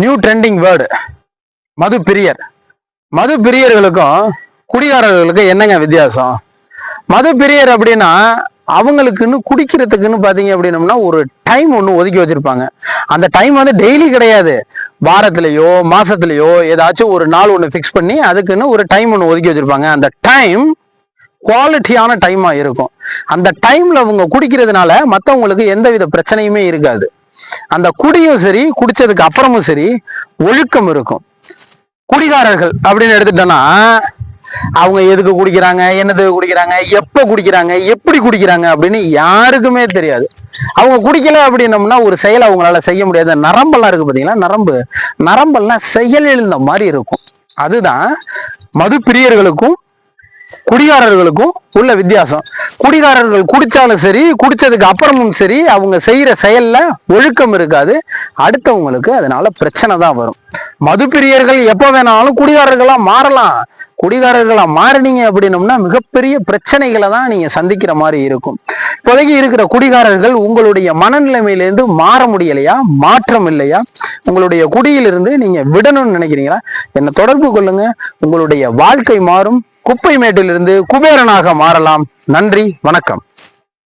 New trending word மது பிரியர். மது பிரியர்களுக்கும் குடிகாரர்களுக்கும் என்னங்க வித்தியாசம்? மது பிரியர் அப்படின்னா அவங்களுக்குன்னு குடிக்கிறதுக்குன்னு பாத்தீங்க அப்படின்னம்னா ஒரு டைம் ஒன்று ஒதுக்கி வச்சிருப்பாங்க. அந்த டைம் வந்து டெய்லி கிடையாது, வாரத்திலேயோ மாசத்திலேயோ ஏதாச்சும் ஒரு நாள் ஒன்று ஃபிக்ஸ் பண்ணி அதுக்குன்னு ஒரு டைம் ஒன்று ஒதுக்கி வச்சிருப்பாங்க. அந்த டைம் குவாலிட்டியான டைமா இருக்கும். அந்த டைம்ல அவங்க குடிக்கிறதுனால மற்றவங்களுக்கு எந்தவித பிரச்சனையுமே இருக்காது. அந்த குடியும் சரி, குடிச்சதுக்கு அப்புறமும் சரி, ஒழுக்கம் இருக்கும். குடிகாரர்கள் அப்படின்னு எடுத்துட்டோம்னா அவங்க எதுக்கு குடிக்கிறாங்க, என்னதுக்கு குடிக்கிறாங்க, எப்ப குடிக்கிறாங்க, எப்படி குடிக்கிறாங்க அப்படின்னு யாருக்குமே தெரியாது. அவங்க குடிக்கல அப்படின்னம்னா ஒரு செயல் அவங்களால செய்ய முடியாது. நரம்பெல்லாம் இருக்கு பாத்தீங்களா, நரம்பெல்லாம் செயல் எழுந்த மாதிரி இருக்கும். அதுதான் மது பிரியர்களுக்கும் குடிகாரர்களுக்கும் உள்ள வித்தியாசம். குடிகாரர்கள் குடிச்சாலும் சரி, குடிச்சதுக்கு அப்புறமும் சரி, அவங்க செய்யற செயல்ல ஒழுக்கம் இருக்காது. அடுத்தவங்களுக்கு அதனால பிரச்சனை தான் வரும். மது பிரியர்கள் எப்ப வேணாலும் குடிகாரர்களா மாறலாம். குடிகாரர்களா மாறினீங்க அப்படின்னம்னா மிகப்பெரிய பிரச்சனைகளை தான் நீங்க சந்திக்கிற மாதிரி இருக்கும். இப்போதைக்கு இருக்கிற குடிகாரர்கள் உங்களுடைய மனநிலைமையிலிருந்து மாற முடியலையா, மாற்றம் இல்லையா, உங்களுடைய குடியிலிருந்து நீங்க விடணும்னு நினைக்கிறீங்களா? என்னை தொடர்பு கொள்ளுங்க. உங்களுடைய வாழ்க்கை மாறும். குப்பை மேட்டிலிருந்து குபேரனாக மாறலாம். நன்றி, வணக்கம்.